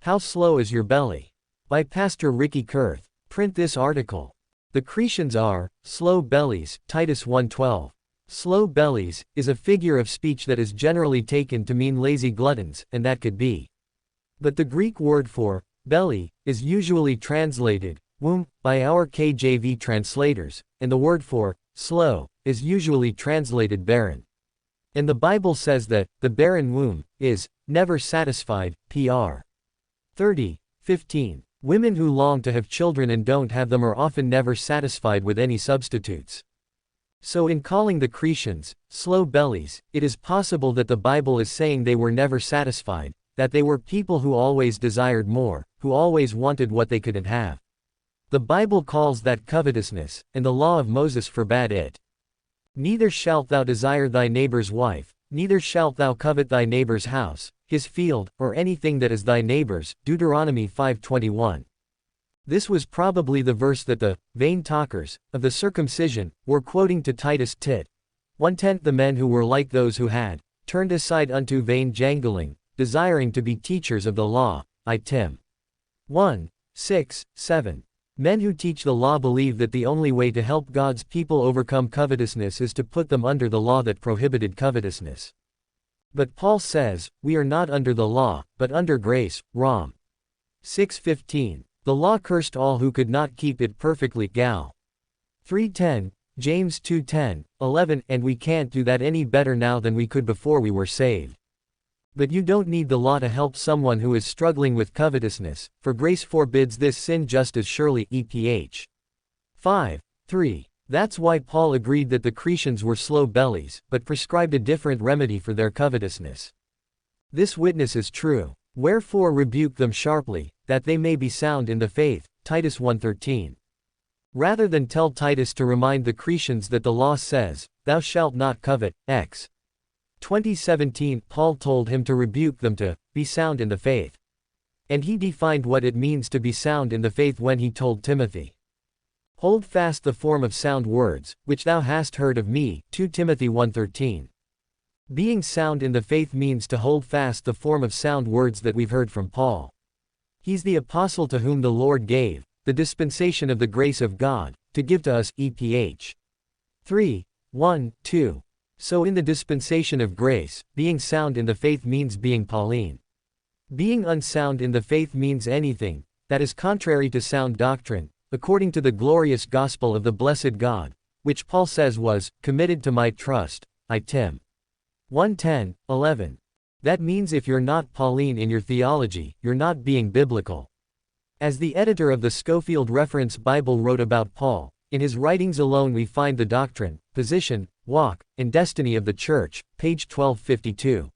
How Slow Is Your Belly? By Pastor Ricky Kurth. Print this article. The Cretians are slow bellies, Titus 1:12. Slow bellies is a figure of speech that is generally taken to mean lazy gluttons, and that could be. But the Greek word for belly is usually translated womb by our KJV translators, and the word for slow is usually translated barren. And the Bible says that the barren womb is never satisfied. Pr. 30:15. Women who long to have children and don't have them are often never satisfied with any substitutes. So in calling the Cretians slow bellies, it is possible that the Bible is saying they were never satisfied, that they were people who always desired more, who always wanted what they couldn't have. The Bible calls that covetousness, and the law of Moses forbade it. Neither shalt thou desire thy neighbor's wife, neither shalt thou covet thy neighbor's house, his field, or anything that is thy neighbor's. Deuteronomy 5:21. This was probably the verse that the vain talkers of the circumcision were quoting to Titus Tit. 1:10. The men who were like those who had turned aside unto vain jangling, desiring to be teachers of the law. I Tim. 1:6-7. Men who teach the law believe that the only way to help God's people overcome covetousness is to put them under the law that prohibited covetousness. But Paul says, we are not under the law, but under grace. Rom. 6:15. The law cursed all who could not keep it perfectly. Gal. 3:10, James 2:10-11. And we can't do that any better now than we could before we were saved. But you don't need the law to help someone who is struggling with covetousness, for grace forbids this sin just as surely. EPH. 5:3. That's why Paul agreed that the Cretians were slow bellies, but prescribed a different remedy for their covetousness. This witness is true. Wherefore rebuke them sharply, that they may be sound in the faith. Titus 1:13. Rather than tell Titus to remind the Cretians that the law says, thou shalt not covet, Ex. 20:17, Paul told him to rebuke them to be sound in the faith. And he defined what it means to be sound in the faith when he told Timothy, hold fast the form of sound words, which thou hast heard of me. 2 Timothy 1:13. Being sound in the faith means to hold fast the form of sound words that we've heard from Paul. He's the apostle to whom the Lord gave the dispensation of the grace of God to give to us. EPH. 3:1-2. So in the dispensation of grace, being sound in the faith means being Pauline. Being unsound in the faith means anything that is contrary to sound doctrine, according to the glorious gospel of the blessed God, which Paul says was committed to my trust. I Tim. 1:10-11. That means if you're not Pauline in your theology, you're not being biblical. As the editor of the Scofield Reference Bible wrote about Paul, in his writings alone we find the doctrine, position, walk, and destiny of the church. Page 1252.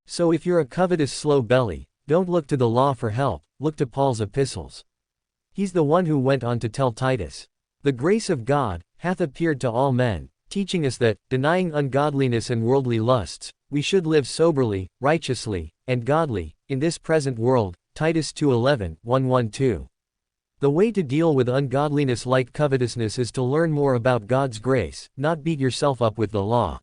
So if you're a covetous slow belly, don't look to the law for help, look to Paul's epistles. He's the one who went on to tell Titus, the grace of God hath appeared to all men, teaching us that, denying ungodliness and worldly lusts, we should live soberly, righteously, and godly, in this present world. Titus 2:11, 1:1-2. The way to deal with ungodliness like covetousness is to learn more about God's grace, not beat yourself up with the law.